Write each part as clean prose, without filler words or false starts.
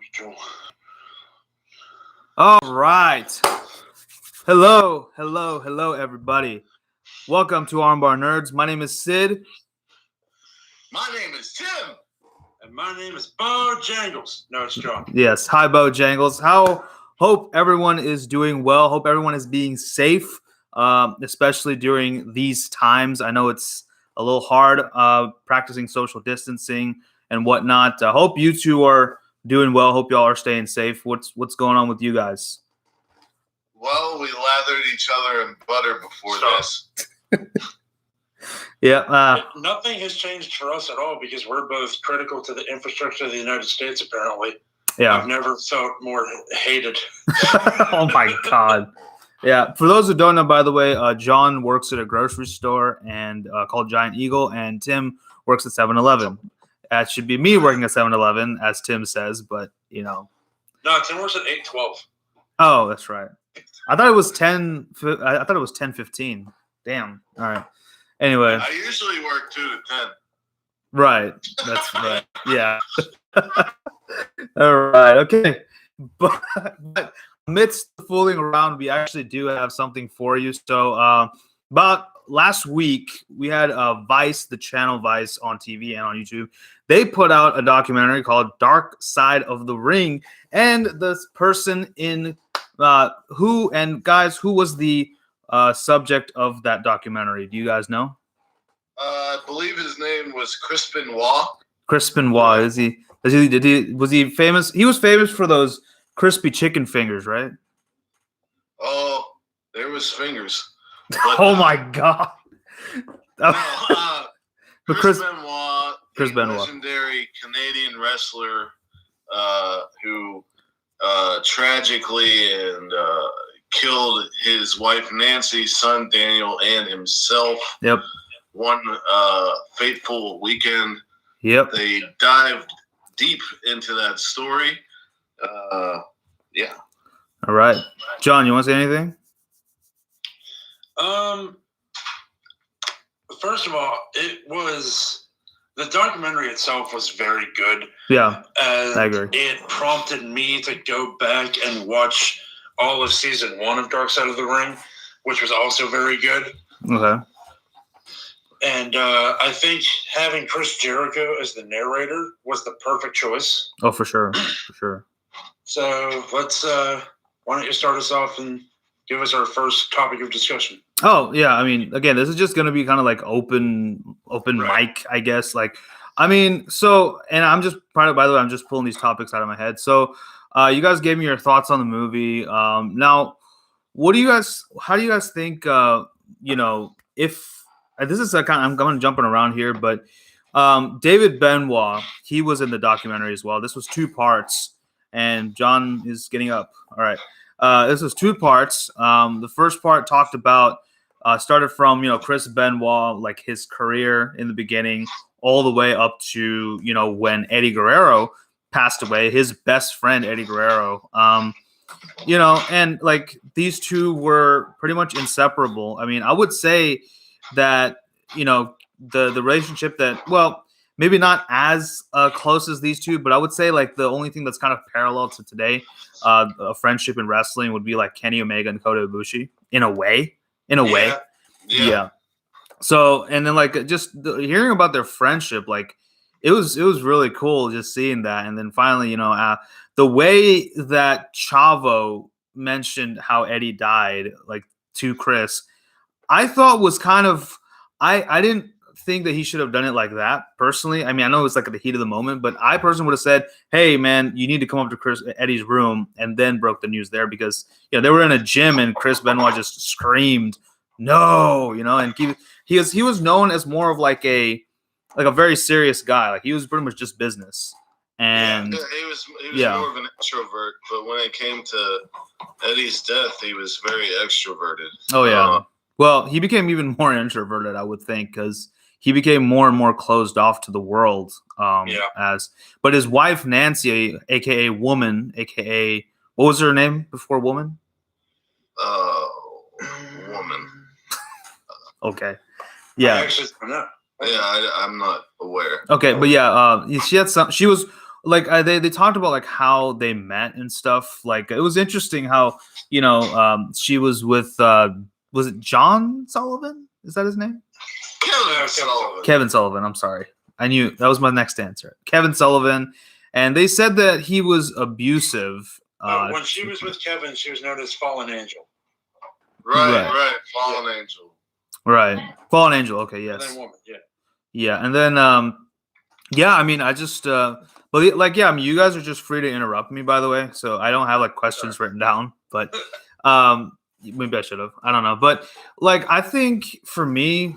Control. All right. Hello, everybody. Welcome to Armbar Nerds. My name is Sid. My name is Tim. And my name is Bo Jangles. No, it's John. Yes. Hi, Bo Jangles. Hope everyone is doing well. Hope everyone is being safe, especially during these times. I know it's a little hard practicing social distancing and whatnot. I hope you two are doing well. Hope y'all are staying safe. What's going on with you guys? Well, we lathered each other in butter before this. Yeah. Nothing has changed for us at all because we're both critical to the infrastructure of the United States, apparently. Yeah. I've never felt more hated. Oh, my God. Yeah. For those who don't know, by the way, John works at a grocery store and called Giant Eagle, and Tim works at 7-Eleven. That should be me working at 7-Eleven, as Tim says, but, you know. No, Tim works at 812. Oh, that's right. I thought it was 10. I thought it was 10:15. Damn. All right. Anyway. I usually work 2 to 10. Right. That's right. Yeah. All right. Okay. But amidst the fooling around, we actually do have something for you. So about last week, we had Vice, the channel Vice on TV and on YouTube. They put out a documentary called Dark Side of the Ring. And the person in who was the subject of that documentary? Do you guys know? I believe his name was Chris Benoit. Chris Benoit. Was he famous? He was famous for those crispy chicken fingers, right? Oh, there was fingers. Oh my God. But Chris Benoit, legendary Canadian wrestler who tragically and killed his wife Nancy, son Daniel, and himself. Yep. One fateful weekend. Yep. They dived deep into that story. Yeah. All right. John, you want to say anything? First of all, the documentary itself was very good. Yeah, and I agree. It prompted me to go back and watch all of season 1 of Dark Side of the Ring, which was also very good. Okay. And I think having Chris Jericho as the narrator was the perfect choice. Oh, for sure. For sure. So let's, why don't you start us off and give us our first topic of discussion? Oh, yeah. I mean, again, this is just going to be kind of like open Right. mic, I guess. Like, I mean, so, and I'm just, by the way, I'm just pulling these topics out of my head. So you guys gave me your thoughts on the movie. Now, how do you guys think, if, this is I'm going to jumping around here, but David Benoit, he was in the documentary as well. This was 2 parts, and John is getting up. All right. This was 2 parts. The first part talked about, started from, Chris Benoit, like his career in the beginning, all the way up to, when Eddie Guerrero passed away, his best friend, Eddie Guerrero. And like these 2 were pretty much inseparable. I mean, I would say that, the relationship that, well, maybe not as close as these 2, but I would say like the only thing that's kind of parallel to today, a friendship in wrestling would be like Kenny Omega and Kota Ibushi in a way. Yeah. So, and then like just hearing about their friendship, like it was really cool just seeing that. And then finally, the way that Chavo mentioned how Eddie died, like to Chris, I thought was kind of, I didn't think that he should have done it like that personally. I mean, I know it's like at the heat of the moment, but I personally would have said, hey man, you need to come up to Eddie's room, and then broke the news there because, they were in a gym and Chris Benoit just screamed, no, and he was known as more of like a very serious guy. Like he was pretty much just business. And he was more of an introvert, but when it came to Eddie's death, he was very extroverted. Oh yeah. Well, he became even more introverted, I would think, because he became more and more closed off to the world. But his wife Nancy, aka Woman, aka what was her name before Woman? Woman. Okay. Yeah. I actually don't know. Yeah, I'm not aware. Okay, but yeah, she had some. She was like they talked about like how they met and stuff. Like it was interesting how she was with was it John Sullivan? Is that his name? Kevin Sullivan. Kevin Sullivan. I'm sorry. I knew that was my next answer. Kevin Sullivan, and they said that he was abusive. When she was with Kevin, she was known as Fallen Angel. Right. Fallen Angel. Right. Fallen Angel. Okay. Yes. And then woman. Yeah. Yeah, and then yeah, I mean, I just but like yeah, I mean, you guys are just free to interrupt me, by the way. So I don't have like questions written down, but maybe I should have. I don't know, but like I think for me,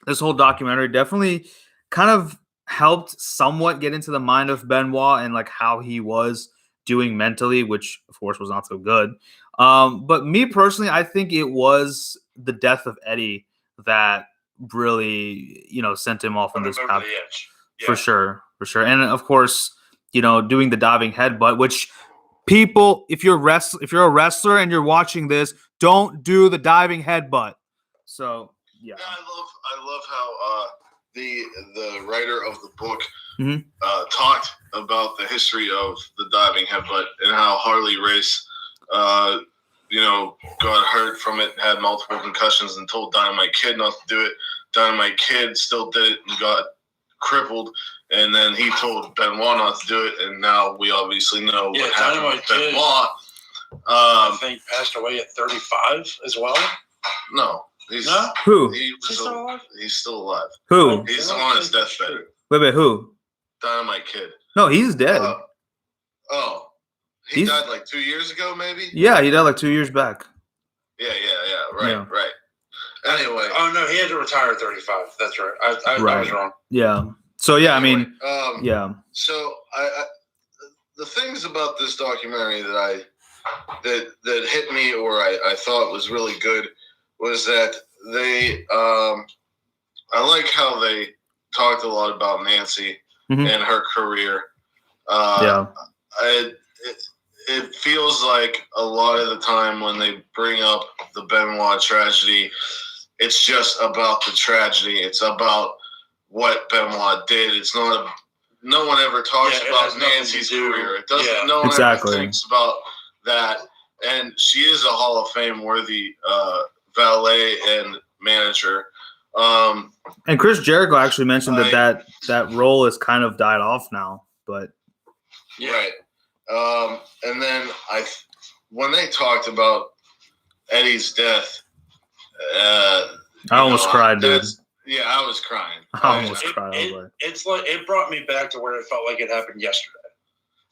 this whole documentary definitely kind of helped somewhat get into the mind of Benoit and like how he was doing mentally, which of course was not so good. But me personally, I think it was the death of Eddie that really, sent him off on this path. For sure. And of course, doing the diving headbutt, which people, if you're a wrestler and you're watching this, don't do the diving headbutt. So yeah. I love how the writer of the book Mhm. talked about the history of the diving headbutt and how Harley Race got hurt from it, had multiple concussions, and told Dynamite Kid not to do it. Dynamite Kid still did it and got crippled, and then he told Benoit not to do it, and now we obviously know what happened with Benoit. I think passed away at 35 as well. No. Who? He's still alive. Who? He's on his deathbed. Wait, who? Dynamite Kid. No, he's dead. He died like 2 years ago, maybe? Yeah, he died like 2 years back. Yeah. Right. Anyway. Oh, no, he had to retire at 35. That's right. I was wrong. Yeah. So, yeah, anyway, I mean, yeah. So, I the things about this documentary that hit me or I thought was really good was that they I like how they talked a lot about Nancy and her career. It feels like a lot of the time when they bring up the Benoit tragedy, it's just about the tragedy. It's about what Benoit did. It's not no one ever talks about Nancy's career. It doesn't. No one ever thinks about that. And she is a Hall of Fame worthy valet and manager. And Chris Jericho actually mentioned that role has kind of died off now, but right. And then when they talked about Eddie's death, I almost cried, dude. Yeah, I was crying. I almost cried. It's like it brought me back to where it felt like it happened yesterday.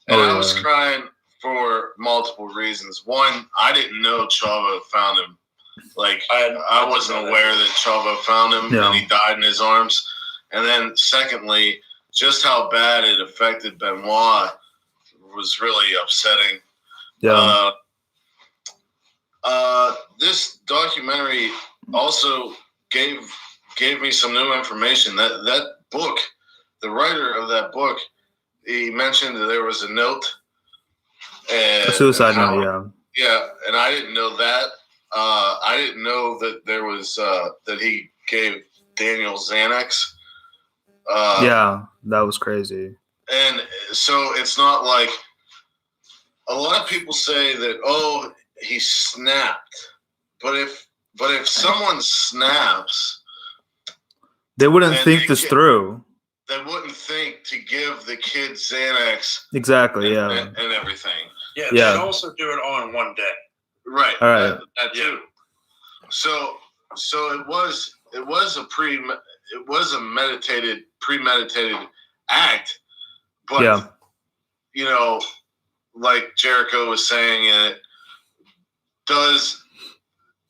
And I was crying for multiple reasons. One, I didn't know Chavo found him. Like I wasn't aware that Chavo found him and he died in his arms. And then secondly, just how bad it affected Benoit was really upsetting. Yeah. This documentary also gave me some new information. That book, the writer of that book, he mentioned that there was a note. A suicide note, yeah. Yeah, and I didn't know that. I didn't know that there was that he gave Daniel Xanax. Yeah, that was crazy. And so it's not like a lot of people say that he snapped, but if someone snaps, they wouldn't think this through. They wouldn't think to give the kid Xanax. Exactly. And everything. Yeah. They'd also do it all in one day. Right. All right. That too. So it was a premeditated act, but like Jericho was saying, it does.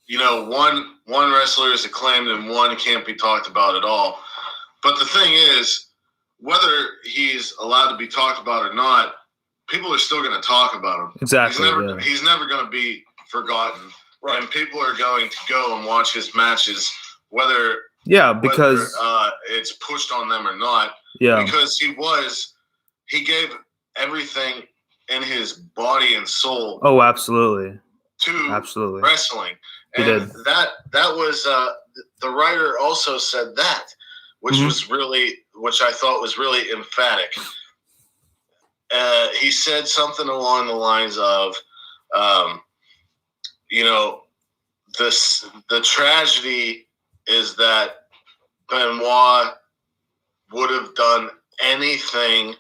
One wrestler is acclaimed and one can't be talked about at all. But the thing is, whether he's allowed to be talked about or not, people are still going to talk about him. Exactly. He's never going to be forgotten. Right. And people are going to go and watch his matches, whether it's pushed on them or not. Yeah. Because he gave everything in his body and soul. Oh, absolutely. To wrestling. He and did. that was the writer also said that, which was which I thought was really emphatic. he said something along the lines of, the tragedy is that Benoit would have done anything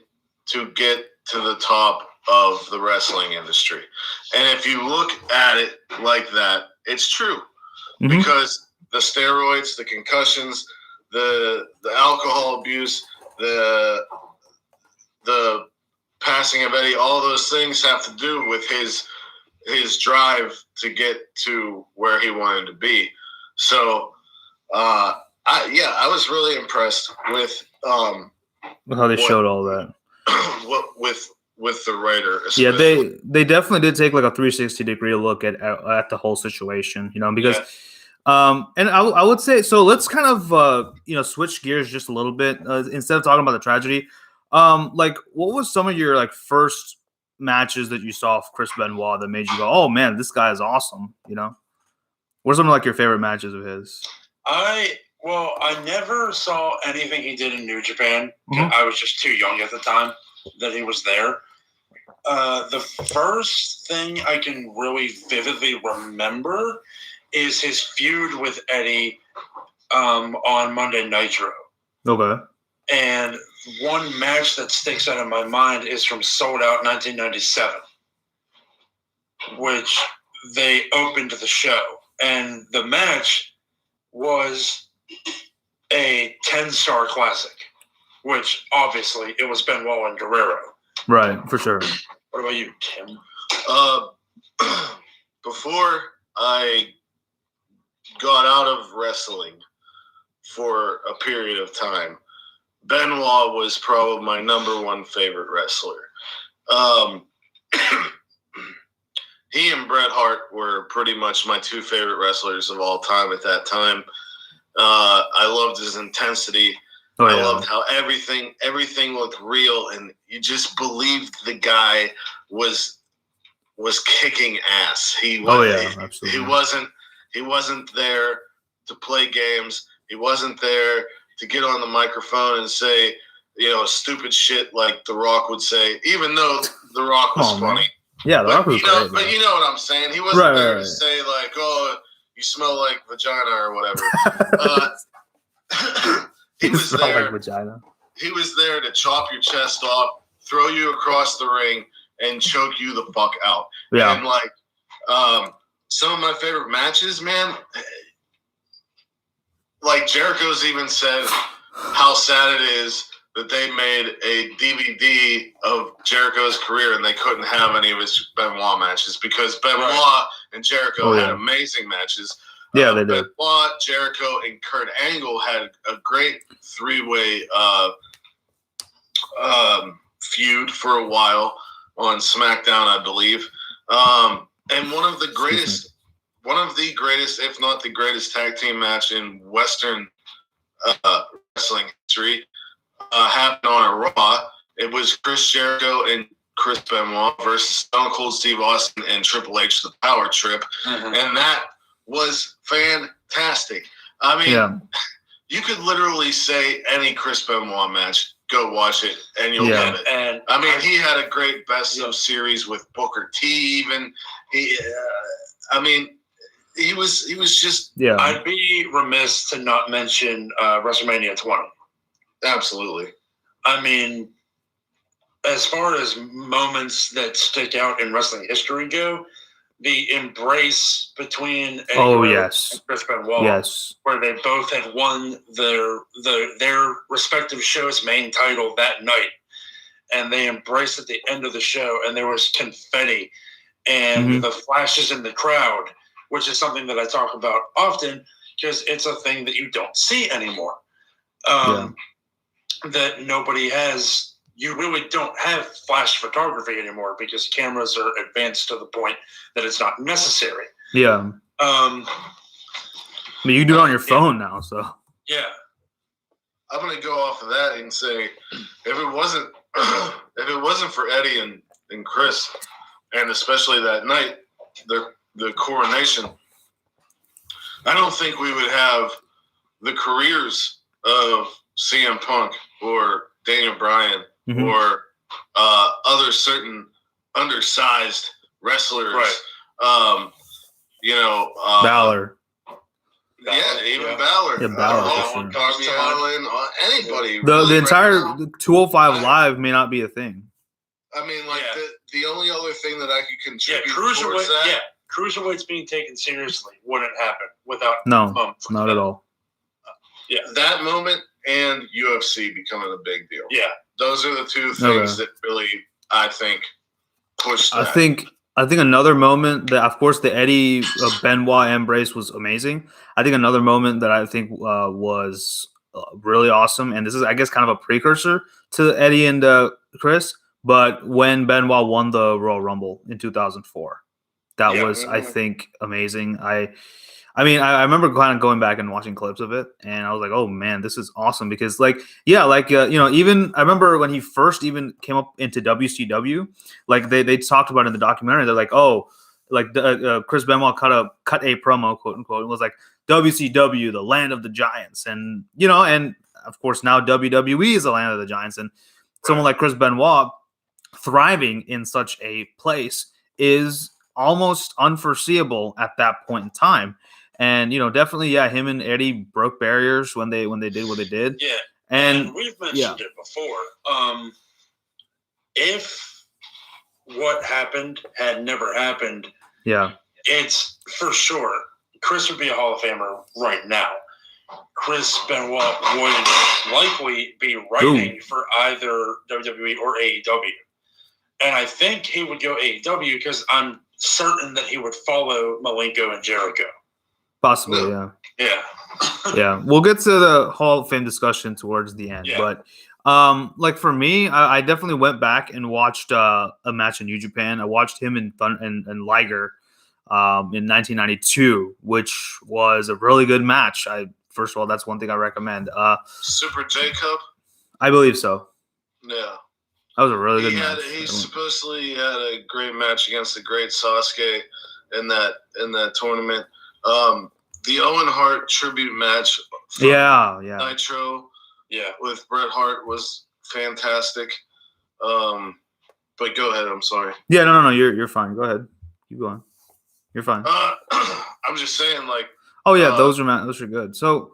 to get to the top of the wrestling industry. And if you look at it like that, it's true. Mhm. Because the steroids, the concussions, the alcohol abuse, the passing of Eddie, all those things have to do with his drive to get to where he wanted to be. So, I was really impressed with How they showed all that. with the writer. Yeah, especially. they definitely did take like a 360-degree look at the whole situation, because and I would say, so let's kind of switch gears just a little bit, instead of talking about the tragedy. Like, what was some of your like first matches that you saw of Chris Benoit that made you go, oh man, this guy is awesome? What are some of like your favorite matches of his? I never saw anything he did in New Japan. Mhm. I was just too young at the time that he was there. The first thing I can really vividly remember is his feud with Eddie on Monday Nitro. Okay. And one match that sticks out in my mind is from Sold Out 1997, which they opened the show. And the match was a 10-star classic, which obviously it was Benoit and Guerrero. Right, for sure. What about you, Tim? Before I got out of wrestling for a period of time, Benoit was probably my number one favorite wrestler. He and Bret Hart were pretty much my two favorite wrestlers of all time at that time. I loved his intensity. Oh, I yeah. loved how everything looked real, and you just believed the guy was kicking ass. Absolutely. He wasn't there to play games. He wasn't there to get on the microphone and say, stupid shit like The Rock would say, even though The Rock was funny. Man. Yeah, The Rock was great. But you know what I'm saying? He wasn't there to say like, oh, you smell like vagina or whatever. He was there. Like vagina. He was there to chop your chest off, throw you across the ring, and choke you the fuck out. Yeah. And like some of my favorite matches, man. Like Jericho's even said how sad it is that they made a DVD of Jericho's career and they couldn't have any of his Benoit matches because Benoit and Jericho had amazing matches. Yeah, they did. Benoit, Jericho, and Kurt Angle had a great three-way feud for a while on SmackDown, I believe. And one of the greatest, if not the greatest, tag team match in Western wrestling history happened on a Raw. It was Chris Jericho and Chris Benoit versus Stone Cold Steve Austin and Triple H, the Power Trip, and that was fantastic. I mean, you could literally say any Chris Benoit match, go watch it, and you'll get it. And I mean, he had a great best of series with Booker T. Even he was just. Yeah. I'd be remiss to not mention WrestleMania 20. Absolutely. I mean, as far as moments that stick out in wrestling history go, the embrace between Eddie Guerrero and Chris Benoit, where they both had won their respective show's main title that night, and they embraced at the end of the show, and there was confetti and the flashes in the crowd, which is something that I talk about often because it's a thing that you don't see anymore. That nobody has. You really don't have flash photography anymore because cameras are advanced to the point that it's not necessary. Yeah. I mean, you can do it on your phone now, so. Yeah. I'm gonna go off of that and say, if it wasn't for Eddie and Chris, and especially that night, the coronation, I don't think we would have the careers of CM Punk or Daniel Bryan or other certain undersized wrestlers. Right. Balor. Yeah, even Balor. Yeah, Balor. Darby Allin, anybody. The entire 205 Live may not be a thing. I mean, the only other thing that I could contribute cruiserweight. that. Yeah, cruiserweights being taken seriously wouldn't happen without moments not at all. Yeah, that moment and UFC becoming a big deal. Yeah, those are the two things that really, I think, pushed that. I think another moment that, of course, the Eddie Benoit embrace was amazing. I think another moment that I think was really awesome, and this is, I guess, kind of a precursor to Eddie and Chris, but when Benoit won the Royal Rumble in 2004, that was, I think, amazing. I mean, I remember kind of going back and watching clips of it, and I was like, "Oh man, this is awesome!" Because, even I remember when he first even came up into WCW, like they talked about it in the documentary. They're like, "Oh, like Chris Benoit cut a promo, quote unquote, and was like WCW, the land of the giants," and and of course now WWE is the land of the giants, and someone like Chris Benoit thriving in such a place is almost unforeseeable at that point in time. And definitely, him and Eddie broke barriers when they did what they did. Yeah, and we've mentioned it before. If what happened had never happened, it's for sure Chris would be a Hall of Famer right now. Chris Benoit would likely be writing for either WWE or AEW, and I think he would go AEW because I'm certain that he would follow Malenko and Jericho. Possibly, yeah. We'll get to the Hall of Fame discussion towards the end, but like for me, I definitely went back and watched a match in New Japan. I watched him and Liger in 1992, which was a really good match. First of all, that's one thing I recommend. Super J-Cup? I believe so. Yeah. That was a really good match. He supposedly had a great match against the great Sasuke in that tournament. The Owen Hart tribute match Nitro with Bret Hart was fantastic. But go ahead, I'm sorry. Yeah, no, you're fine. Go ahead. Keep going. You're fine. I'm just saying, like, those are good. So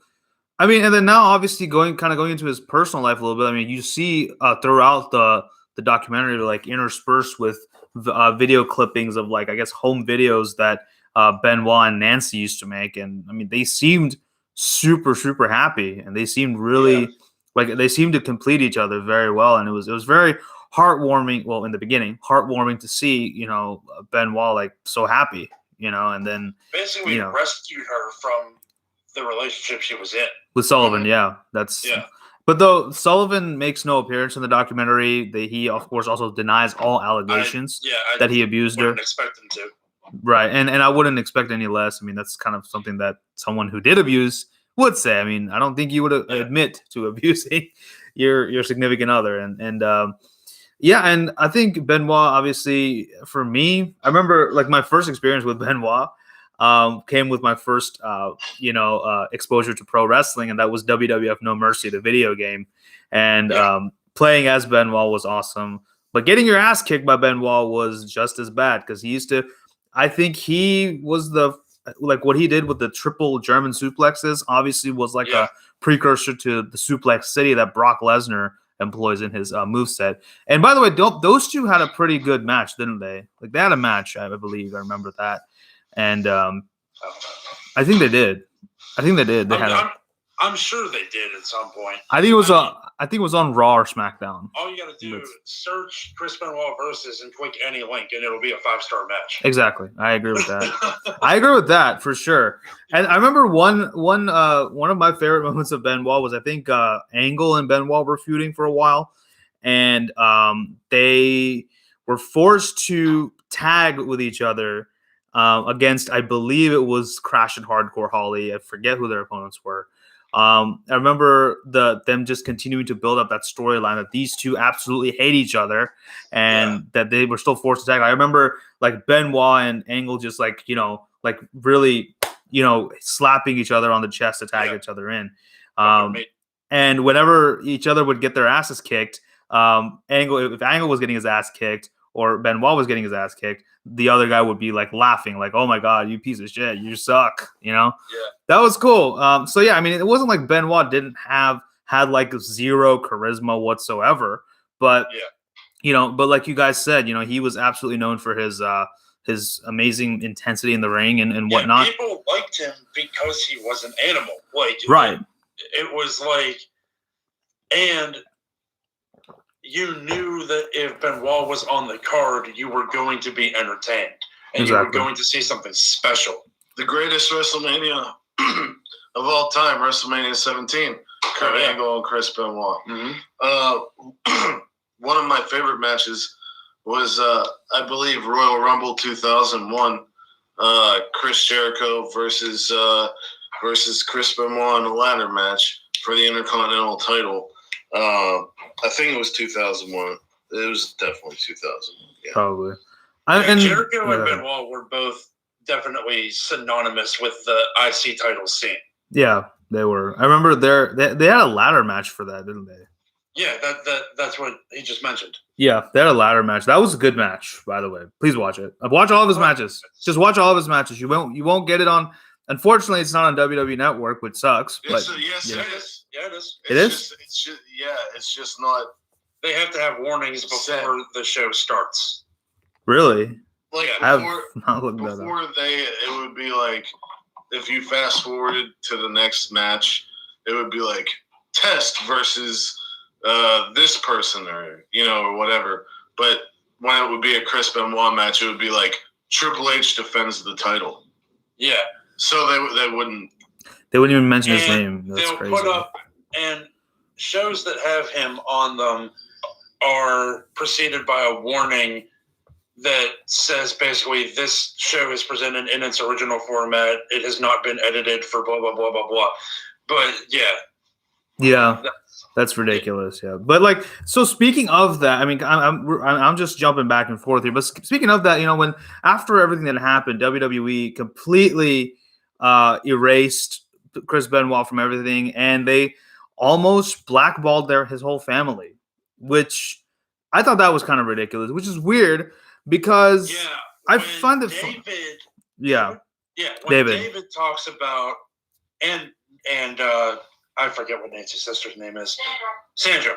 I mean, and then now obviously going into his personal life a little bit. I mean, you see throughout the documentary, like interspersed with video clippings of, like, I guess, home videos that Benoit and Nancy used to make, and I mean, they seemed super, super happy, and they seemed really like they seemed to complete each other very well, and it was very heartwarming. Well, in the beginning, heartwarming to see Benoit like so happy, and then basically rescued her from the relationship she was in with Sullivan. But though Sullivan makes no appearance in the documentary, he of course also denies all allegations that he abused her. I wouldn't expect him to. Right, and I wouldn't expect any less. I mean, that's kind of something that someone who did abuse would say. I mean, I don't think you would admit to abusing your significant other, and I think Benoit, obviously, for me, I remember like my first experience with Benoit came with my first exposure to pro wrestling, and that was WWF No Mercy, the video game, and playing as Benoit was awesome, but getting your ass kicked by Benoit was just as bad because he used to. I think he was what he did with the triple German suplexes obviously was like a precursor to the suplex city that Brock Lesnar employs in his moveset. And by the way, those two had a pretty good match, didn't they? Like they had a match, I believe. I remember that. And I think they did. I'm sure they did at some point. I think it was on Raw or SmackDown. All you got to do is search Chris Benoit versus and click any link, and it'll be a 5-star match. Exactly, I agree with that. I agree with that for sure. And I remember one of my favorite moments of Benoit was I think Angle and Benoit were feuding for a while, and they were forced to tag with each other against, I believe it was Crash and Hardcore Holly. I forget who their opponents were. I remember them just continuing to build up that storyline that these two absolutely hate each other and that they were still forced to tag. I remember like Benoit and Angle just really, slapping each other on the chest to tag each other in. And whenever each other would get their asses kicked, Angle, if Angle was getting his ass kicked or Benoit was getting his ass kicked, the other guy would be like laughing, like, "Oh my god, you piece of shit, you suck," you know? Yeah. That was cool. So yeah, I mean, it wasn't like Benoit had like zero charisma whatsoever, but but like you guys said, he was absolutely known for his amazing intensity in the ring and whatnot. People liked him because he was an animal. Like, right. It was like, and you knew that if Benoit was on the card, you were going to be entertained. And you were going to see something special. The greatest WrestleMania of all time, WrestleMania 17. Kurt Angle and Chris Benoit. Mm-hmm. One of my favorite matches was, I believe, Royal Rumble 2001. Chris Jericho versus Chris Benoit in a ladder match for the Intercontinental title. I think it was 2001. It was definitely 2001. Yeah. Probably. Jericho and Benoit were both definitely synonymous with the IC title scene. Yeah, they were. I remember they had a ladder match for that, didn't they? Yeah, that's what he just mentioned. Yeah, they had a ladder match. That was a good match, by the way. Please watch it. Watch all of his matches. Just watch all of his matches. You won't get it on. Unfortunately, it's not on WWE Network, which sucks. But yes, it is. Yeah, it is. It's just not. They have to have warnings before the show starts. Really? Like it would be like if you fast forwarded to the next match, it would be like Test versus this person or whatever. But when it would be a Chris Benoit match, it would be like Triple H defends the title. Yeah. So they wouldn't. They wouldn't even mention his name. That's they'll crazy. Put up and shows that have him on them are preceded by a warning that says basically this show is presented in its original format. It has not been edited for blah blah blah blah blah. But yeah, that's ridiculous. Yeah, but like, so speaking of that, I mean, I'm just jumping back and forth here. But speaking of that, when after everything that happened, WWE completely erased Chris Benoit from everything, and they almost blackballed his whole family, which I thought that was kind of ridiculous, which is weird. Because I find it David, when David talks about and I forget what Nancy's sister's name is, Sandra.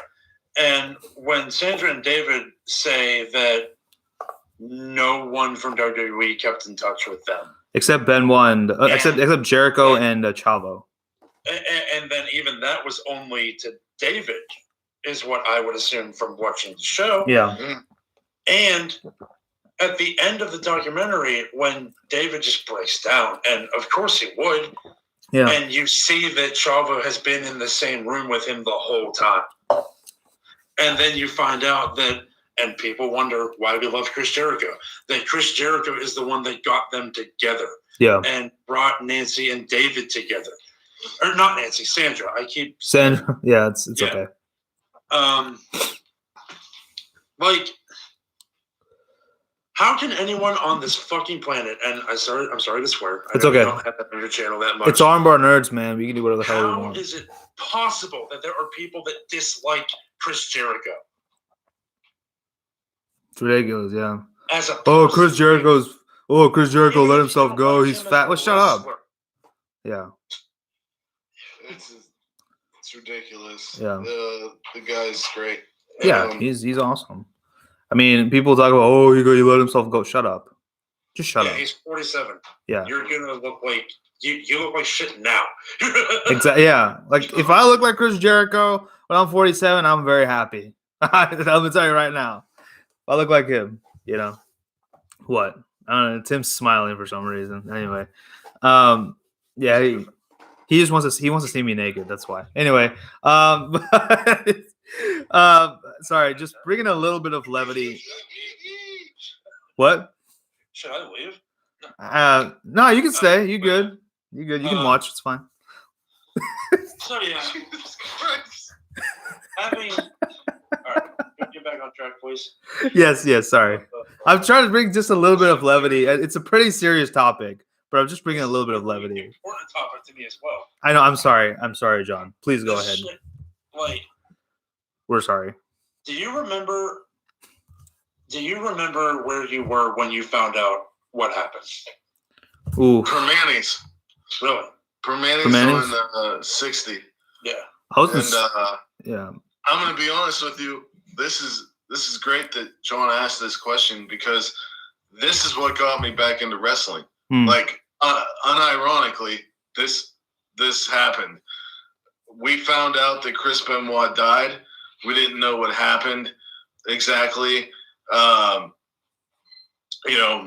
And when Sandra and David say that no one from WWE kept in touch with them, except Benoit and except Jericho and Chavo, and then even that was only to David, is what I would assume from watching the show. Yeah. And at the end of the documentary, when David just breaks down, and of course he would, and you see that Chavo has been in the same room with him the whole time. And then you find out that, and people wonder why we love Chris Jericho, that Chris Jericho is the one that got them together. Yeah. And brought Nancy and David together. Or not Nancy, Sandra. Sandra. Yeah, it's okay. Like, how can anyone on this fucking planet, and I'm sorry to swear. It's okay. I don't have that on your channel that much. It's Armbar Nerds, man. We can do whatever the hell we want. How is it possible that there are people that dislike Chris Jericho? It's ridiculous, yeah. Chris Jericho let himself go. He's fat. Well, shut up. Yeah. It's ridiculous. Yeah. The guy's great. Yeah, he's awesome. I mean, people talk about, he let himself go. Shut up. Just shut up. Yeah, he's 47. Yeah. You're gonna look like you look like shit now. Exactly. Yeah. Like if I look like Chris Jericho when I'm 47, I'm very happy. I'm gonna tell you right now. If I look like him, what? I don't know. Tim's smiling for some reason. Anyway, yeah, he just wants to see me naked. That's why. Anyway, sorry, just bringing a little bit of levity. What? Should I leave? No, you can stay. You good? You good? You can watch. It's fine. So yeah. Jesus Christ. All right, get back on track, please. Yes. Sorry, I'm trying to bring just a little bit of levity. It's a pretty serious topic, but I'm just bringing a little bit of levity. Important topic to me as well. I know. I'm sorry, John. Please go ahead. Like, we're sorry. Do you remember where you were when you found out what happened? Ooh. Permanis. Really? Permanis on 60. Yeah. Yeah. I'm going to be honest with you. This is great that John asked this question because this is what got me back into wrestling. Like, unironically, this happened. We found out that Chris Benoit died. We didn't know what happened exactly.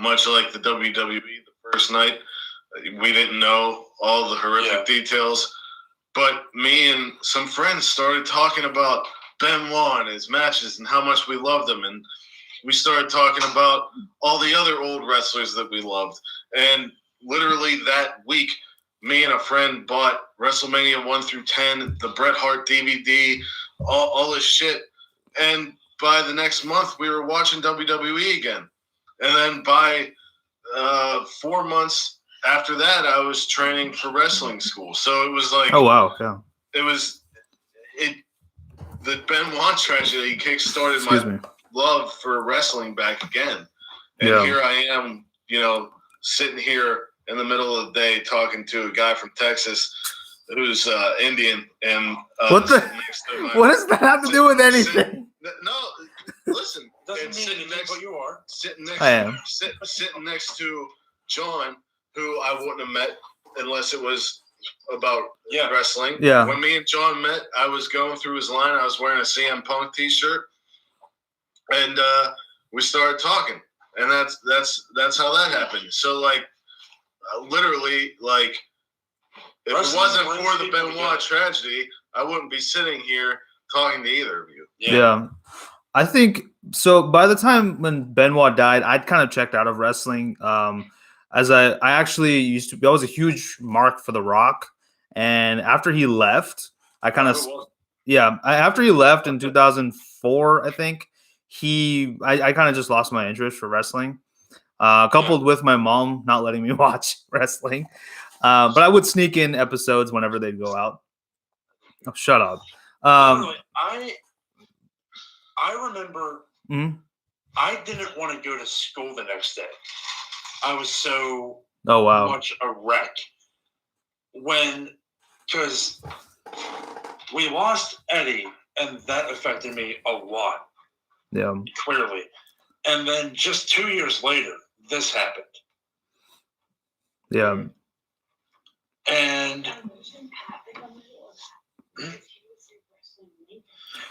Much like the WWE the first night, we didn't know all the horrific details. But me and some friends started talking about Benoit and his matches and how much we loved him. And we started talking about all the other old wrestlers that we loved. And literally that week, me and a friend bought WrestleMania 1 through 10, the Bret Hart DVD, all this shit. And by the next month, we were watching WWE again. And then by 4 months after that, I was training for wrestling school. So it was like, oh wow, yeah. The Benoit tragedy kickstarted my love for wrestling back again. And here I am, sitting here in the middle of the day talking to a guy from Texas who's Indian. And what does that have to do with anything? Listen. Doesn't mean sitting next, but you are. Sitting next to John, who I wouldn't have met unless it was about wrestling. Yeah. When me and John met, I was going through his line. I was wearing a CM Punk t-shirt. And we started talking. And that's how that happened. So, like, literally, like, if it wasn't for the Benoit tragedy, I wouldn't be sitting here talking to either of you. Yeah. I think so. By the time when Benoit died, I'd kind of checked out of wrestling. As I actually I was a huge mark for The Rock, and after he left, after he left in 2004, I think I kind of just lost my interest for wrestling. Coupled with my mom not letting me watch wrestling, but I would sneak in episodes whenever they'd go out. Oh, shut up. I remember I didn't want to go to school the next day. I was so much a wreck because we lost Eddie, and that affected me a lot. Yeah, clearly. And then just 2 years later, this happened. Yeah, and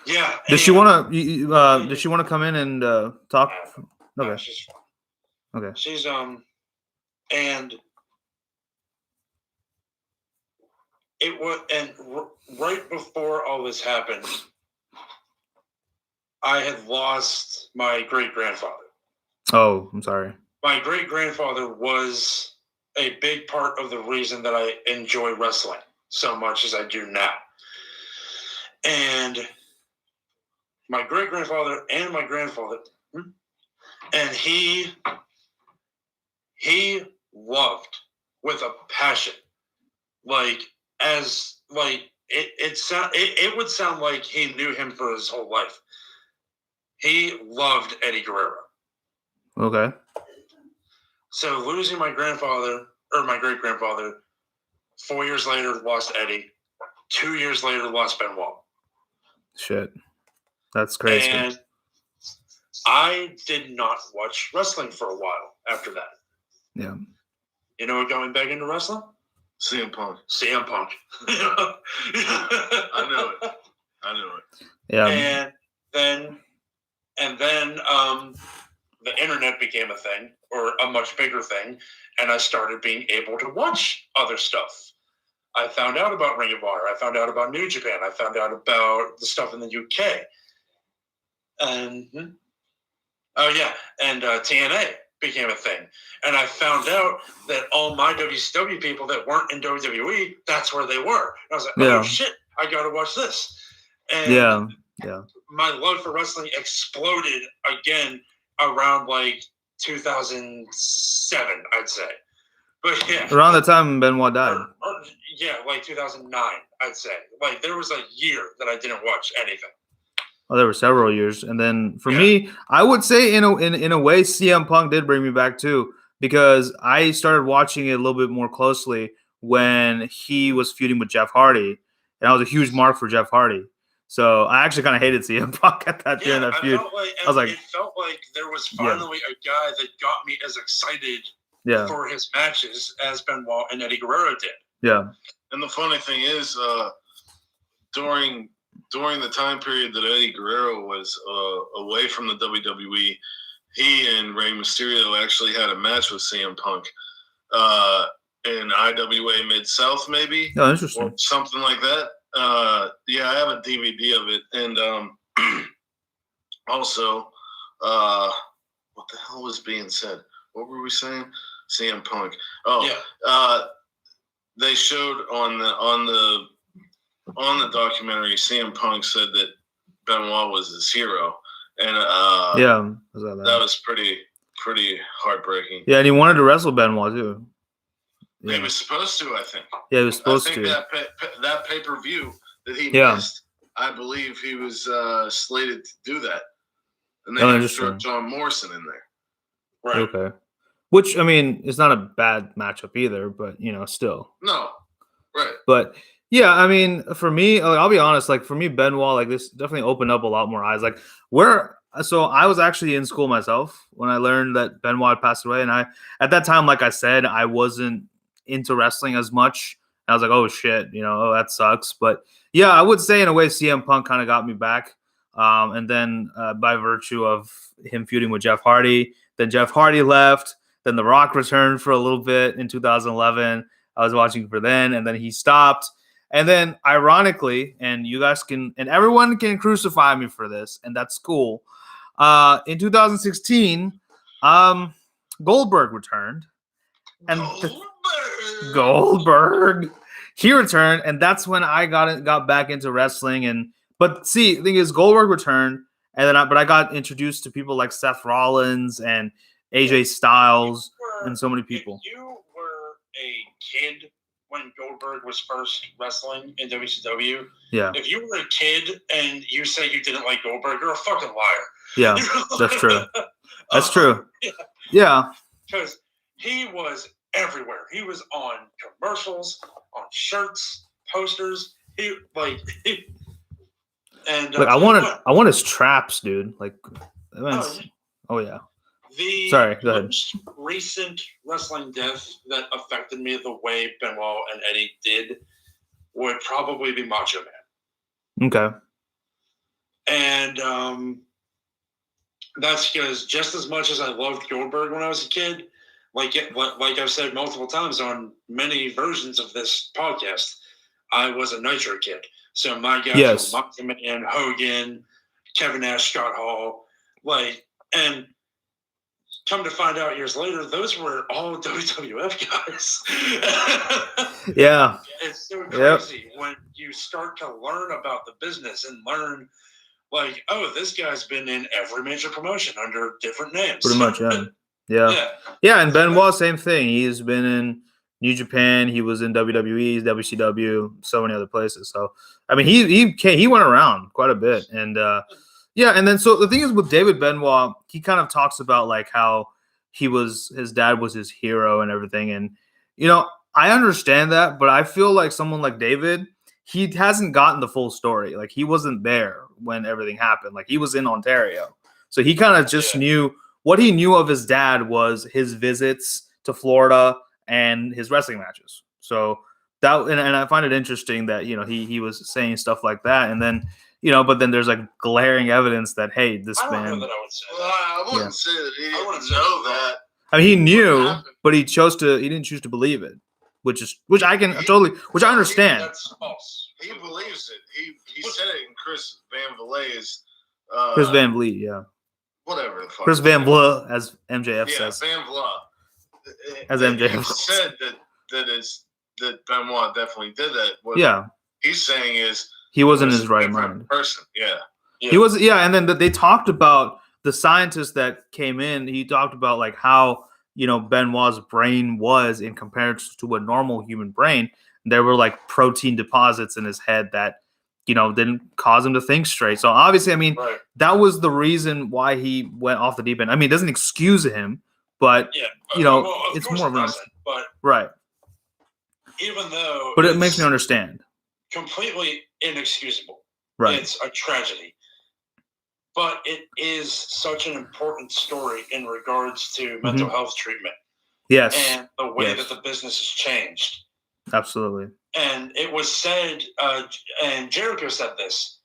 yeah. Does she want to come in and talk? Okay. No, she's fine. Okay. She's and it was right before all this happened, I had lost my great-grandfather. Oh, I'm sorry. My great-grandfather was a big part of the reason that I enjoy wrestling so much as I do now. And my great-grandfather and my grandfather, and he loved with a passion, it would sound like he knew him for his whole life. He loved Eddie Guerrero. Okay. So losing my grandfather or my great-grandfather, 4 years later lost Eddie, 2 years later lost Benoit. Shit. That's crazy. And I did not watch wrestling for a while after that. Yeah. You know what got me back into wrestling? CM Punk. CM Punk. I knew it. Yeah. And then the internet became a thing, or a much bigger thing, and I started being able to watch other stuff. I found out about Ring of Honor. I found out about New Japan. I found out about the stuff in the UK. And TNA became a thing. And I found out that all my WCW people that weren't in WWE, that's where they were. And I was like, oh shit, I got to watch this. And my love for wrestling exploded again around like 2007, I'd say. But yeah. Around the time Benoit died. Like 2009, I'd say. Like there was a year that I didn't watch anything. there were several years, and then for me, I would say in a way, CM Punk did bring me back too, because I started watching it a little bit more closely when he was feuding with Jeff Hardy, and I was a huge mark for Jeff Hardy. So I actually kind of hated CM Punk during that feud. I was like, it felt like there was finally a guy that got me as excited for his matches as Benoit and Eddie Guerrero did. Yeah. And the funny thing is, during the time period that Eddie Guerrero was away from the WWE, he and Rey Mysterio actually had a match with CM Punk in IWA Mid-South, maybe. Oh, interesting. Or something like that. Yeah, I have a DVD of it. And also, what the hell was being said? What were we saying? CM Punk. They showed on the documentary, CM Punk said that Benoit was his hero, and that was pretty heartbreaking. Yeah, and he wanted to wrestle Benoit too. Yeah. He was supposed to, I think. Yeah, he was supposed to. That pay-per-view that he missed, I believe he was slated to do that, and then he threw John Morrison in there. Right. Okay. Which, I mean, is not a bad matchup either, but, still. No. Right. But, yeah, I mean, for me, I'll be honest, for me, Benoit, this definitely opened up a lot more eyes. So I was actually in school myself when I learned that Benoit passed away. And at that time, like I said, I wasn't into wrestling as much. I was like, oh, shit, that sucks. But, yeah, I would say in a way CM Punk kind of got me back. And then by virtue of him feuding with Jeff Hardy, then Jeff Hardy left. Then The Rock returned for a little bit in 2011. I was watching for then, and then he stopped. And then, ironically, and you guys and everyone can crucify me for this, and that's cool. In 2016, Goldberg returned. And Goldberg. He returned, and that's when I got back into wrestling. But see, the thing is, Goldberg returned, but I got introduced to people like Seth Rollins and AJ Styles and so many people. If you were a kid when Goldberg was first wrestling in WCW, if you were a kid and you say you didn't like Goldberg, you're a fucking liar. Yeah, that's true. That's true. Yeah. Because he was everywhere. He was on commercials, on shirts, posters. I want his traps, dude. Oh yeah. Sorry, go ahead. The most recent wrestling death that affected me the way Benoit and Eddie did would probably be Macho Man. Okay. And that's because just as much as I loved Goldberg when I was a kid, like I've said multiple times on many versions of this podcast, I was a Nitro kid. So my guys were Macho Man, Hogan, Kevin Nash, Scott Hall, and come to find out years later, those were all WWF guys. Yeah. It's so crazy when you start to learn about the business and learn, this guy's been in every major promotion under different names. Pretty much, yeah. Yeah, and Benoit, same thing. He's been in New Japan. He was in WWE, WCW, so many other places. So, I mean, he went around quite a bit. And, and then so the thing is with David Benoit, he kind of talks about how his dad was his hero and everything. And, I understand that, but I feel like someone like David, he hasn't gotten the full story. He wasn't there when everything happened. He was in Ontario. So he kind of just knew what he knew of his dad was his visits to Florida and his wrestling matches. So that, and I find it interesting that, he was saying stuff like that. And then, but then there's glaring evidence that, hey, this man. I wouldn't say that he didn't know that. I mean, he knew, but he didn't choose to believe it, which I understand. That's false. He believes it. He said it in Chris Van Vliet's. Chris Van Vliet, yeah. Whatever the fuck. Chris Van Vliet, as MJF says. Yeah, Van Vliet. As MJF said that Benoit definitely did that. What he's saying is he wasn't in his right mind. Person, he was, and then they talked about the scientist that came in. He talked about how Benoit's brain was in comparison to a normal human brain. There were protein deposits in his head that didn't cause him to think straight. So obviously, I mean, that was the reason why he went off the deep end. I mean, it doesn't excuse him, but it's more of an right. Even though, but it makes me understand. Completely inexcusable. Right. It's a tragedy. But it is such an important story in regards to mental health treatment. Yes. And the way that the business has changed. Absolutely. And it was said, and Jericho said this,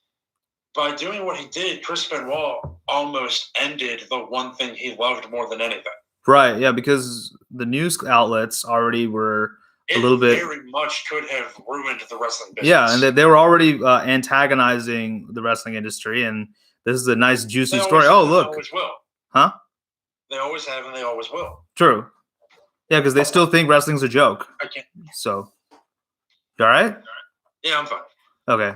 by doing what he did, Chris Benoit almost ended the one thing he loved more than anything. Right, yeah, because the news outlets already were a little bit... It very much could have ruined the wrestling business. Yeah, and they were already antagonizing the wrestling industry, and this is a nice, juicy story. Oh, look. They always will. Huh? They always have, and they always will. True. Yeah, because they still think wrestling's a joke. I can't. So, you all right? Yeah, I'm fine. Okay.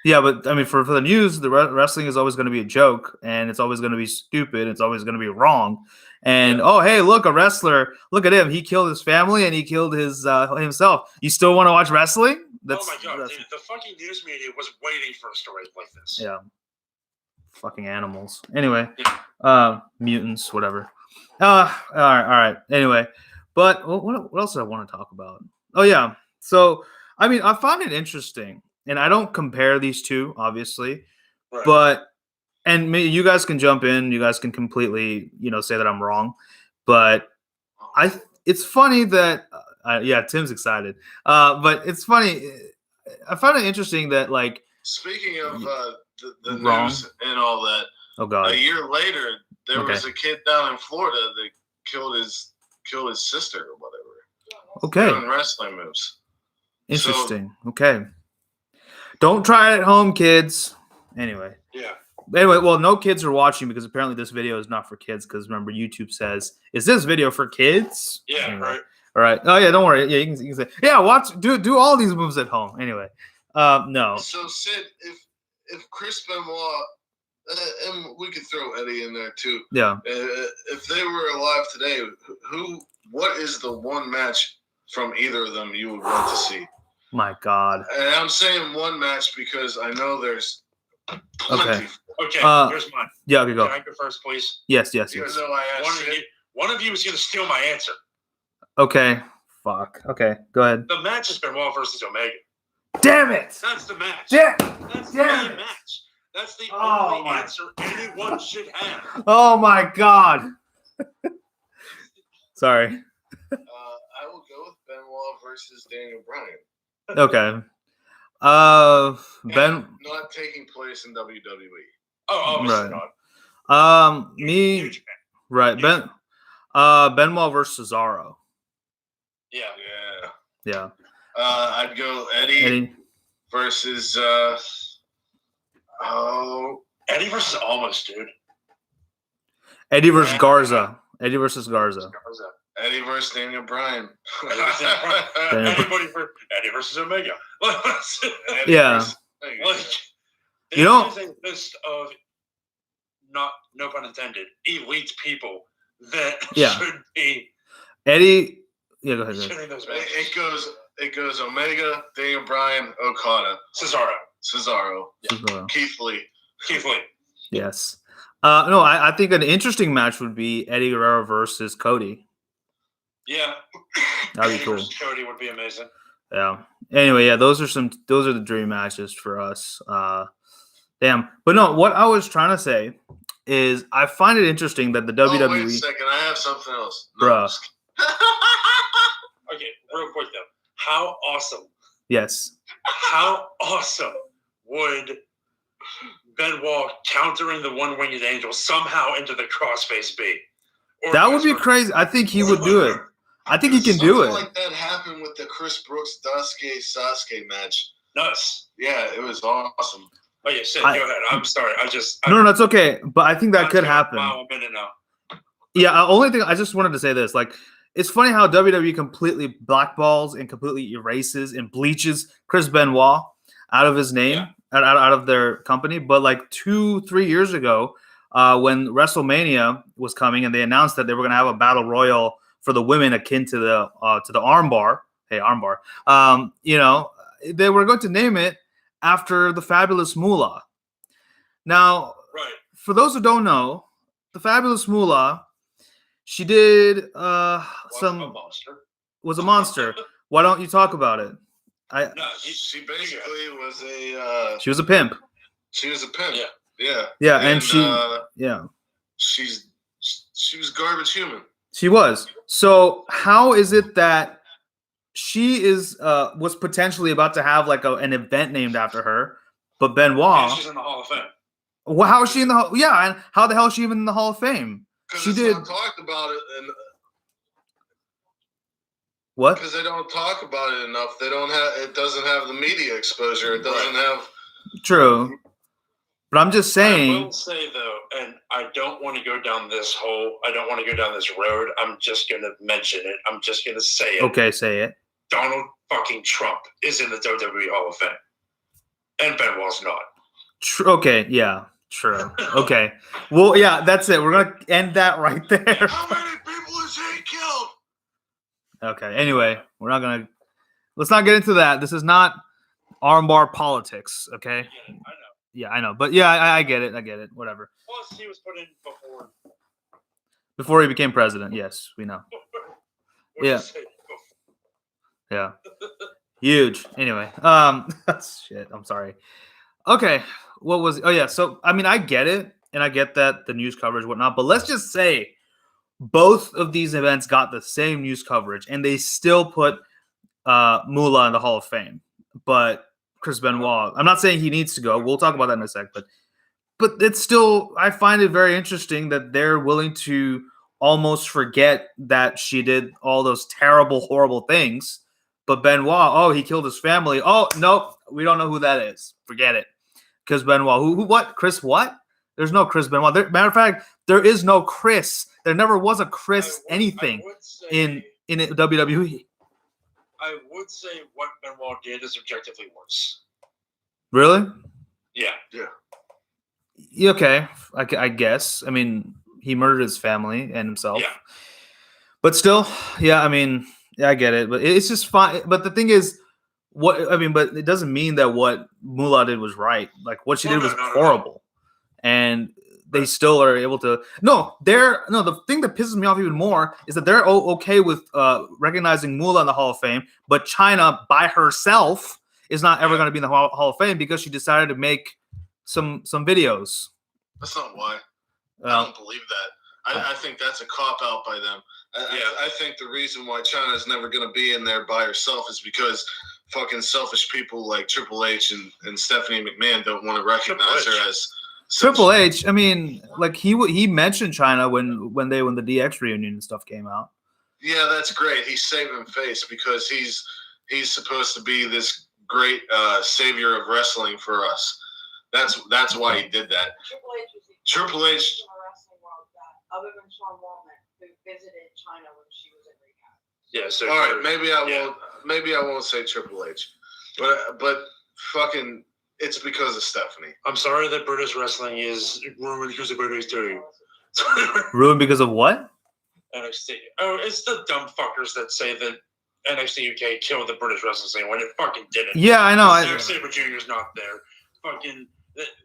Yeah, but I mean, for the news, the wrestling is always going to be a joke, and it's always going to be stupid. It's always going to be wrong. And oh, hey, look, a wrestler! Look at him. He killed his family and he killed his himself. You still want to watch wrestling? Oh my god, dude, the fucking news media was waiting for a story like this. Yeah. Fucking animals. Anyway, mutants, whatever. All right. Anyway, but what else did I want to talk about? Oh yeah. So I mean, I find it interesting, and I don't compare these two, obviously, but and you guys can jump in. You guys can completely, say that I'm wrong, but it's funny that Tim's excited. But it's funny. I find it interesting that speaking of the news and all that. Oh god! A year later, there was a kid down in Florida that killed his sister or whatever. Okay. Doing wrestling moves. Interesting. So, okay. Don't try it at home, kids. Anyway. Yeah. Anyway, well, no kids are watching because apparently this video is not for kids because remember YouTube says, "Is this video for kids?" Yeah. Anyway. Right. All right. Oh yeah. Don't worry. Yeah, you can say, yeah. Watch. Do all these moves at home. Anyway. No. So Sid, if Chris Benoit, and we could throw Eddie in there too. Yeah. If they were alive today, what is the one match from either of them you would want to see? My God. And I'm saying one match because I know there's plenty. Okay. Here's mine. Yeah. Okay. Go. Can I go first, please? Yes. Even though I asked one of you is going to steal my answer. Okay. Fuck. Okay. Go ahead. The match is Benoit versus Omega. Damn it! That's the match. That's the match. That's the only answer anyone should have. Oh my God. Sorry. I will go with Benoit versus Daniel Bryan. Okay. Not taking place in WWE. Oh, obviously not. Me. Right. Benoit versus Cesaro. Yeah. I'd go Eddie versus Eddie versus Almost, dude. Eddie versus Garza. Eddie versus Garza. Eddie versus Daniel Bryan. Eddie versus Omega. Yeah. There's a list of no pun intended, elite people that should be Eddie. Yeah, go ahead. It goes Omega, Daniel Bryan, Okada, Cesaro, Keith Lee. Yes. No, I think an interesting match would be Eddie Guerrero versus Cody. Yeah. That'd be cool. Cody would be amazing. Yeah. Anyway, yeah, those are the dream matches for us. Damn. But no, what I was trying to say is I find it interesting that the WWE. Wait a second, I have something else. Bruh. Okay, real quick though. How awesome. Yes. How awesome would Benoit countering the one-winged angel somehow into the crossface be? That would be crazy. I think he would do it. I think he can do it. Something like that happened with the Chris Brooks Sasuke match. Nuts. Yeah, it was awesome. Oh yeah, Sid, go ahead. I'm sorry. No, that's okay. But I think that could happen. Wow, a minute now. Yeah, only thing I just wanted to say this, it's funny how WWE completely blackballs and completely erases and bleaches Chris Benoit out of his name, out of their company. But 2-3 years ago, when WrestleMania was coming and they announced that they were going to have a battle royal for the women akin to the Armbar. Hey, Armbar. They were going to name it after the Fabulous Moolah. Now, for those who don't know, the Fabulous Moolah, she did was a monster. Why don't you talk about it? She basically was she was a pimp. She was a pimp. Yeah, and she was garbage human. She was. So how is it that she was potentially about to have like an event named after her, but Benoit? She's in the Hall of Fame. Well, how is she in the and how the hell is she even in the Hall of Fame? She did not talk about it, and what? Because they don't talk about it enough. They don't have. It doesn't have the media exposure. It doesn't have. True. But I'm just saying. I will say though, and I don't want to go down this road. I'm just going to mention it. I'm just going to say it. Okay, say it. Donald fucking Trump is in the WWE Hall of Fame, and Benoit's not. Okay, yeah, true. Okay, well, yeah, that's it. We're gonna end that right there. How many people has he killed? Okay. Anyway, let's not get into that. This is not armbar politics. Okay. Yeah, I know. Yeah, I know. But yeah, I get it. I get it. Whatever. Plus, he was put in before he became president. Yes, we know. Yeah. Yeah. Huge. Anyway, shit. I'm sorry. Okay. What was? Oh yeah. So I mean, I get it, and I get that the news coverage, whatnot. But let's just say both of these events got the same news coverage, and they still put Moolah in the Hall of Fame. But Chris Benoit, I'm not saying he needs to go. We'll talk about that in a sec. But it's still, I find it very interesting that they're willing to almost forget that she did all those terrible, horrible things. But Benoit, he killed his family. Oh, nope, we don't know who that is. Forget it. Because Benoit, who, what? Chris what? There's no Chris Benoit. Matter of fact, there is no Chris. There never was a Chris anything in WWE. I would say what Benoit did is objectively worse. Really? Yeah. Okay, I guess. I mean, he murdered his family and himself. Yeah. But still, yeah, I mean, yeah, I get it. But it's just fine. But the thing is, but it doesn't mean that what Moolah did was right. Like, what she did was horrible. And they still are able to. The thing that pisses me off even more is that they're okay with recognizing Moolah in the Hall of Fame, but China by herself is not ever going to be in the Hall of Fame because she decided to make some videos. That's not why. I don't believe that. I think that's a cop out by them. I think the reason why China is never going to be in there by herself is because fucking selfish people like Triple H and Stephanie McMahon don't want to recognize her as. Triple H, I mean, like he mentioned China when the DX reunion and stuff came out. Yeah, that's great. He's saving face because he's supposed to be this great savior of wrestling for us. That's why he did that. Triple H. Wrestling world that, other than Sean Waltman, who visited China when she was in rehab. Yeah. So all right, maybe I won't say Triple H, but fucking. It's because of Stephanie. I'm sorry that British wrestling is ruined because of NXT. Ruined because of what? NXT. Oh, it's the dumb fuckers that say that NXT UK killed the British wrestling scene when it fucking didn't. Yeah, I know. Zack Sabre Jr.'s not there. Fucking,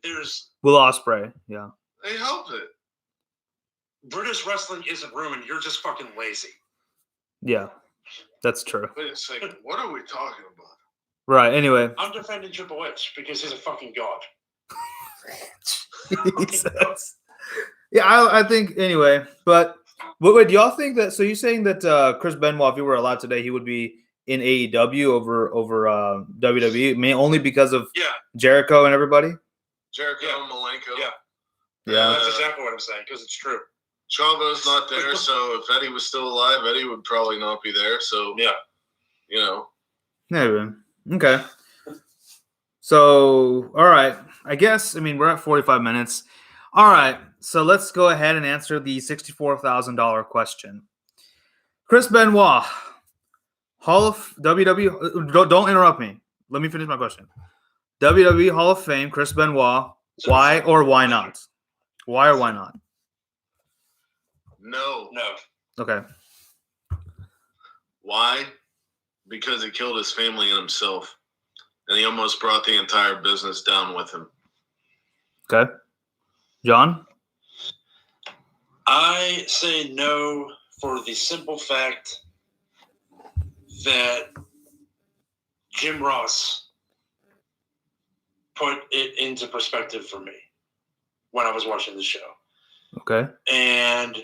there's... Will Ospreay, yeah. They helped it. British wrestling isn't ruined. You're just fucking lazy. Yeah, that's true. Wait a second. What are we talking about? Right, anyway. I'm defending Triple H because he's a fucking god. Jesus. Yeah, I think, anyway. But, wait, do y'all think that, so you're saying that Chris Benoit, if he were allowed today, he would be in AEW over WWE, only because of Jericho and everybody? Jericho and Malenko. Yeah, that's exactly what I'm saying, because it's true. Chavo's not there, so if Eddie was still alive, Eddie would probably not be there. So, Maybe. Okay. So, all right. I guess, we're at 45 minutes. All right. So let's go ahead and answer the $64,000 question. Chris Benoit, Hall of WWE. Don't interrupt me. Let me finish my question. WWE Hall of Fame, Chris Benoit. Why or why not? Why or why not? No. Okay. Why? Because he killed his family and himself. and he almost brought the entire business down with him. Okay. John? I say no for the simple fact that Jim Ross put it into perspective for me when I was watching the show. Okay. And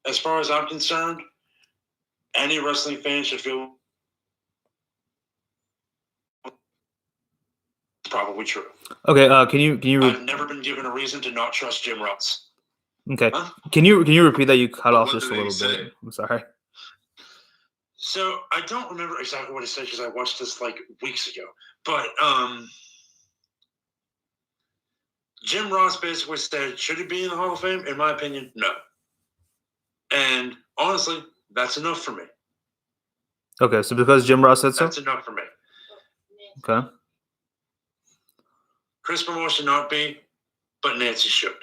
as far as I'm concerned, any wrestling fan should feel it's probably true. Okay. Can you? I've never been given a reason to not trust Jim Ross. Okay. Huh? Can you repeat that? You cut off What just a did he little say? bit. I'm sorry. So I don't remember exactly what he said because I watched this like weeks ago. But Jim Ross basically said, should he be in the Hall of Fame? In my opinion, no. And honestly, that's enough for me. Okay, so because Jim Ross said so? That's enough for me. Okay. Chris Benoit should not be, but Nancy should.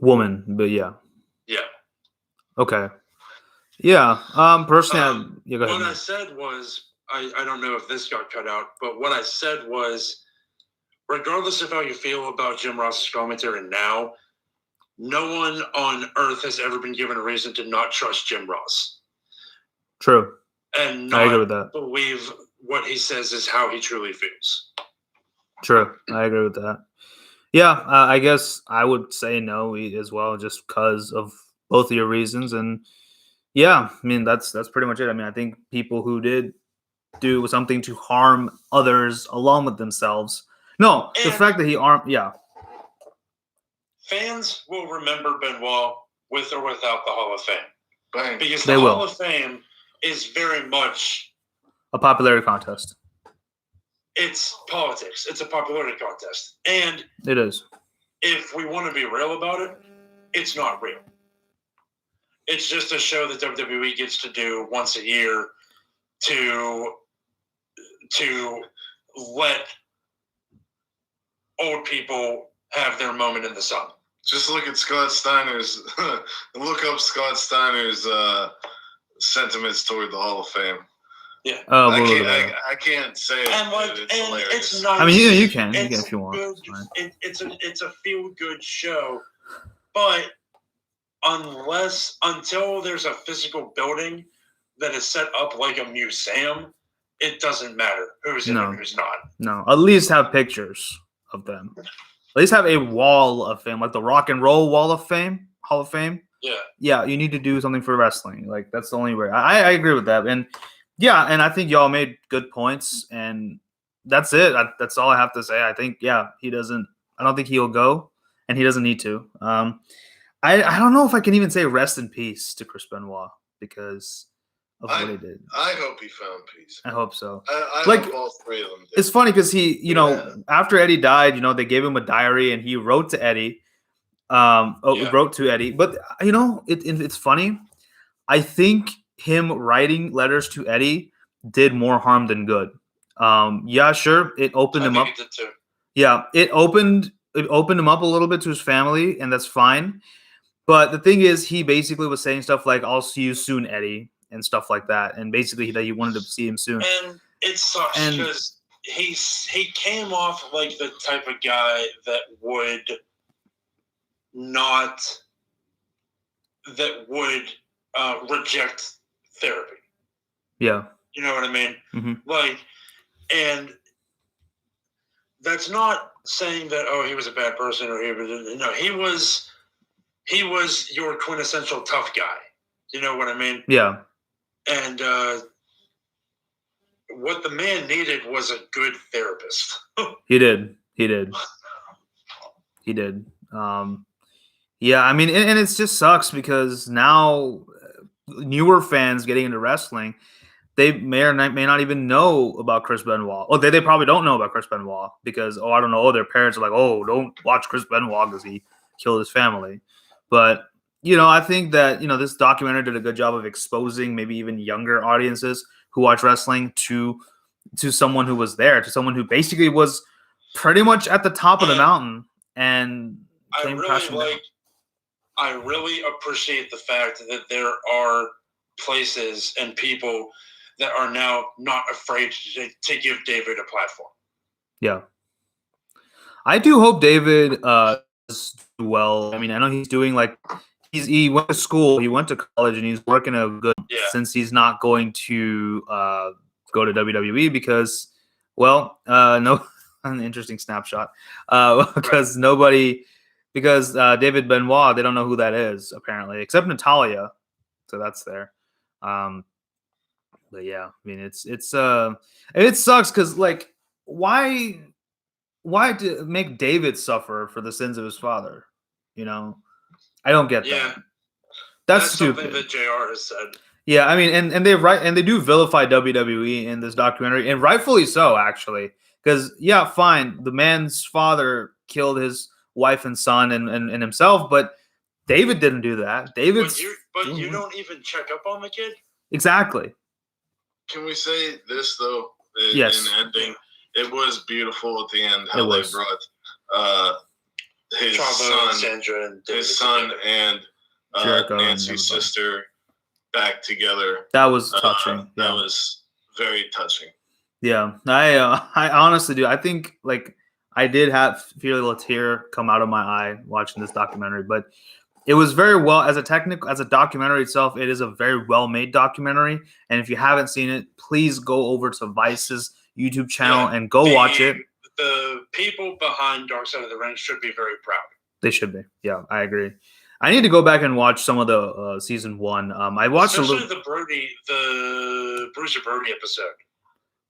Woman, but yeah. Yeah. Okay. Yeah. Personally, go ahead. What I said was, I don't know if this got cut out, but what I said was, regardless of how you feel about Jim Ross's commentary now, no one on earth has ever been given a reason to not trust Jim Ross. True. And I agree not with that. believe what he says is how he truly feels. True. I agree with that. Yeah, I guess I would say no as well, just because of both of your reasons. And yeah, I mean, that's pretty much it. I mean, I think people who did do something to harm others along with themselves. No, the fact that he armed, yeah. Fans will remember Benoit with or without the Hall of Fame. Bang. Because They the will. Hall of Fame is very much, A popularity contest. it's politics. It's a popularity contest. And It is. if we want to be real about it, it's not real. It's just a show that WWE gets to do once a year to let old people have their moment in the sun. Just look at Scott Steiner's. Look up Scott Steiner's sentiments toward the Hall of Fame. Yeah. I can't say it. And like, it's and hilarious. it's nice. I mean, you can It's if you want. good- It's fine. it's a feel good show, but until there's a physical building that is set up like a museum, it doesn't matter who's in it and who's not. No, at least have pictures of them. At least have a wall of fame, like the Rock and Roll Wall of Fame, Hall of Fame. Yeah. Yeah, you need to do something for wrestling. Like that's the only way. I agree with that. And yeah, and I think y'all made good points. And that's it. That's all I have to say. I think he doesn't. I don't think he'll go, and he doesn't need to. I don't know if I can even say rest in peace to Chris Benoit because of what he did. I hope he found peace. I hope so. I Like, hope all three of them did. It's funny because he, after Eddie died, they gave him a diary and he wrote to Eddie. Wrote to Eddie. But, it's funny. I think him writing letters to Eddie did more harm than good. Sure, it opened him up. It did too. Yeah, it opened him up a little bit to his family, and that's fine. But the thing is, he basically was saying stuff like, "I'll see you soon, Eddie," and stuff like that. And basically, that he wanted to see him soon. And it sucks because he came off like the type of guy that would reject therapy. Yeah. You know what I mean? Mm-hmm. Like, and that's not saying that he was a bad person or he was your quintessential tough guy. You know what I mean? Yeah. And what the man needed was a good therapist. He did. Yeah, I mean, and it just sucks because now newer fans getting into wrestling, they may not even know about Chris Benoit. Oh, they probably don't know about Chris Benoit because, I don't know, their parents are like, don't watch Chris Benoit because he killed his family. But, I think that, this documentary did a good job of exposing maybe even younger audiences who watch wrestling to someone who was there, to someone who basically was pretty much at the top of the mountain and came crashing down. I really appreciate the fact that there are places and people that are now not afraid to give David a platform. Yeah. I do hope David does well. I mean, I know he's doing he went to school, he went to college, and he's working a good since he's not going to go to WWE because, well, no, an interesting snapshot. Because David Benoit, they don't know who that is apparently, except Natalia, so that's there. But yeah, I mean, it sucks because like why make David suffer for the sins of his father? You know, I don't get that. That's stupid. Something that JR has said. Yeah, I mean, and they do vilify WWE in this documentary, and rightfully so, actually, because yeah, fine, the man's father killed his wife and son and himself, but David didn't do that. But you don't even check up on the kid. Exactly. Can we say this though? Yes. In ending, it was beautiful at the end how they brought his Chavo, son, Sandra, and and Nancy's sister back together. That was touching. That was very touching. Yeah, I honestly do. I think like I did feel a tear come out of my eye watching this documentary, but it was very well as a documentary itself. It is a very well made documentary, and if you haven't seen it, please go over to Vice's YouTube channel and go watch it. The people behind Dark Side of the Ring should be very proud. They should be. Yeah, I agree. I need to go back and watch some of the season 1. I watched especially the Bruiser Brody episode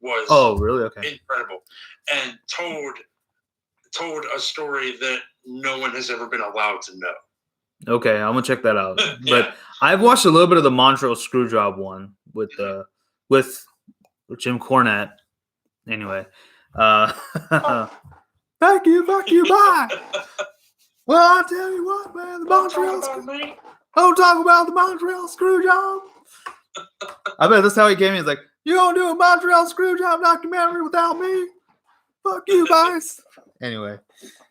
was really incredible and told a story that no one has ever been allowed to know. Okay, I'm gonna check that out. But I've watched a little bit of the Montreal Screwjob one with Jim Cornette. Anyway, fuck you, bye. Well, I tell you what, man, don't talk about the Montreal Screwjob. I bet that's how he came in. He's like, you gonna do a Montreal Screwjob documentary without me? Fuck you, guys. Anyway,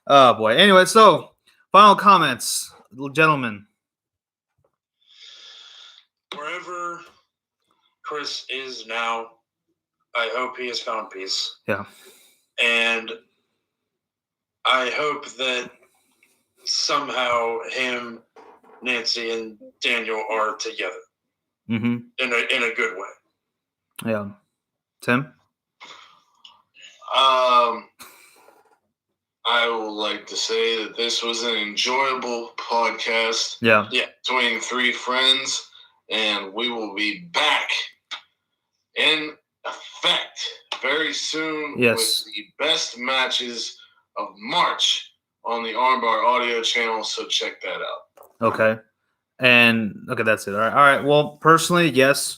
oh boy. Anyway, so final comments. Gentlemen, wherever Chris is now, I hope he has found peace. Yeah. And I hope that somehow him, Nancy, and Daniel are together. Mm-hmm. In a good way. Yeah. Tim? I would like to say that this was an enjoyable podcast. Yeah. Between 3 friends, and we will be back in effect very soon with the best matches of March on the Armbar audio channel, so check that out. Okay. That's it. All right. Well, personally, yes,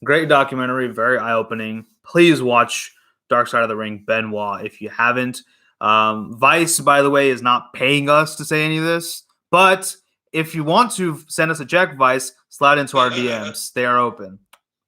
great documentary, very eye-opening. Please watch Dark Side of the Ring, Benoit, if you haven't. Vice, by the way, is not paying us to say any of this, but if you want to send us a check, Vice, slide into our DMs. They are open.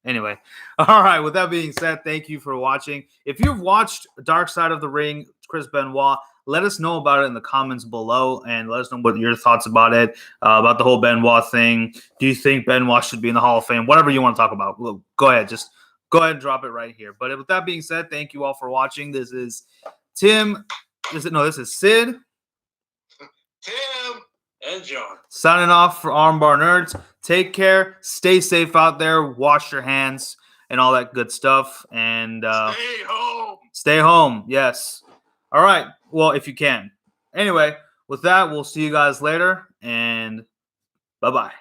Anyway, all right, with that being said, thank you for watching. If you've watched Dark Side of the Ring, Chris Benoit, let us know about it in the comments below, and let us know what your thoughts about it, about the whole Benoit thing. Do you think Benoit should be in the Hall of Fame? Whatever you want to talk about, go ahead. Just go ahead and drop it right here. But with that being said, thank you all for watching. This is Tim. This is Sid. Tim. And John. Signing off for Armbar Nerds. Take care. Stay safe out there. Wash your hands and all that good stuff. And stay home. Stay home. Yes. All right. Well, if you can. Anyway, with that, we'll see you guys later. And bye-bye.